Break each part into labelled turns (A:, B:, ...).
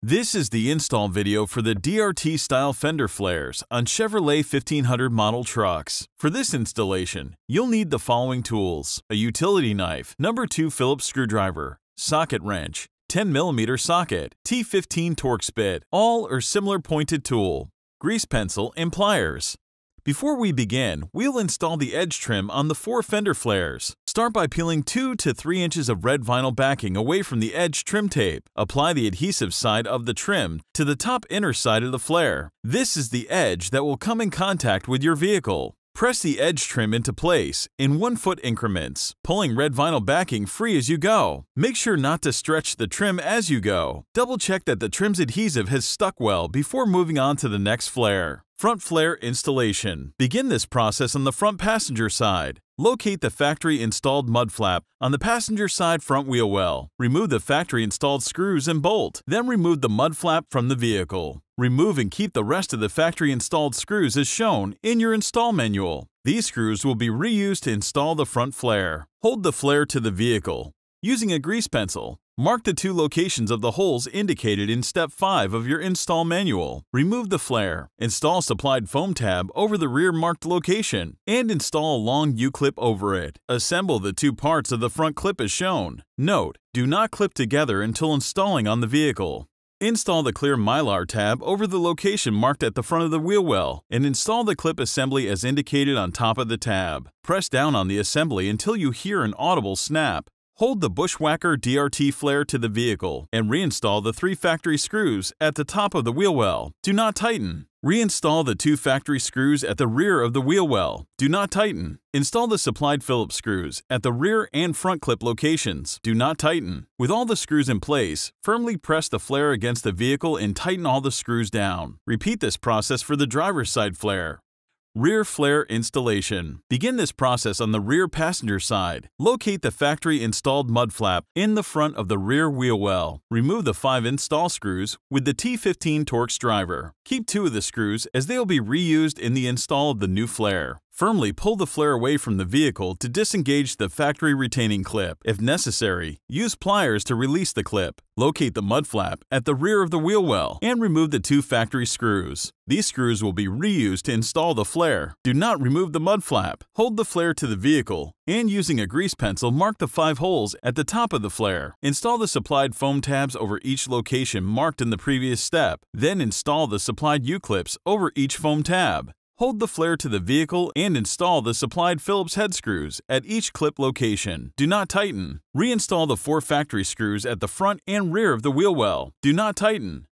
A: This is the install video for the DRT style fender flares on Chevrolet 1500 model trucks. For this installation, you'll need the following tools: a utility knife, number 2 Phillips screwdriver, socket wrench, 10mm socket, T15 Torx bit, all or similar pointed tool, grease pencil, and pliers. Before we begin, we'll install the edge trim on the 4 fender flares. Start by peeling 2 to 3 inches of red vinyl backing away from the edge trim tape. Apply the adhesive side of the trim to the top inner side of the flare. This is the edge that will come in contact with your vehicle. Press the edge trim into place in 1-foot increments, pulling red vinyl backing free as you go. Make sure not to stretch the trim as you go. Double check that the trim's adhesive has stuck well before moving on to the next flare. Front flare installation. Begin this process on the front passenger side. Locate the factory-installed mud flap on the passenger side front wheel well. Remove the factory-installed screws and bolt. Then remove the mud flap from the vehicle. Remove and keep the rest of the factory-installed screws as shown in your install manual. These screws will be reused to install the front flare. Hold the flare to the vehicle. Using a grease pencil, mark the 2 locations of the holes indicated in Step 5 of your install manual. Remove the flare. Install supplied foam tab over the rear marked location and install a long U-clip over it. Assemble the 2 parts of the front clip as shown. Note: do not clip together until installing on the vehicle. Install the clear Mylar tab over the location marked at the front of the wheel well and install the clip assembly as indicated on top of the tab. Press down on the assembly until you hear an audible snap. Hold the Bushwacker DRT flare to the vehicle and reinstall the 3 factory screws at the top of the wheel well. Do not tighten. Reinstall the 2 factory screws at the rear of the wheel well. Do not tighten. Install the supplied Phillips screws at the rear and front clip locations. Do not tighten. With all the screws in place, firmly press the flare against the vehicle and tighten all the screws down. Repeat this process for the driver's side flare. Rear flare installation. Begin this process on the rear passenger side. Locate the factory-installed mud flap in the front of the rear wheel well. Remove the 5 install screws with the T15 Torx driver. Keep 2 of the screws as they will be reused in the install of the new flare. Firmly pull the flare away from the vehicle to disengage the factory retaining clip. If necessary, use pliers to release the clip. Locate the mud flap at the rear of the wheel well and remove the 2 factory screws. These screws will be reused to install the flare. Do not remove the mud flap. Hold the flare to the vehicle and using a grease pencil mark the 5 holes at the top of the flare. Install the supplied foam tabs over each location marked in the previous step. Then install the supplied U-clips over each foam tab. Hold the flare to the vehicle and install the supplied Phillips head screws at each clip location. Do not tighten. Reinstall the 4 factory screws at the front and rear of the wheel well. Do not tighten.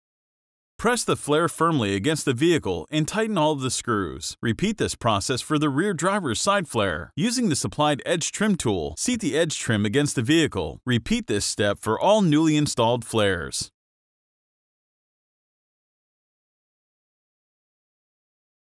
A: Press the flare firmly against the vehicle and tighten all of the screws. Repeat this process for the rear driver's side flare. Using the supplied edge trim tool, seat the edge trim against the vehicle. Repeat this step for all newly installed flares.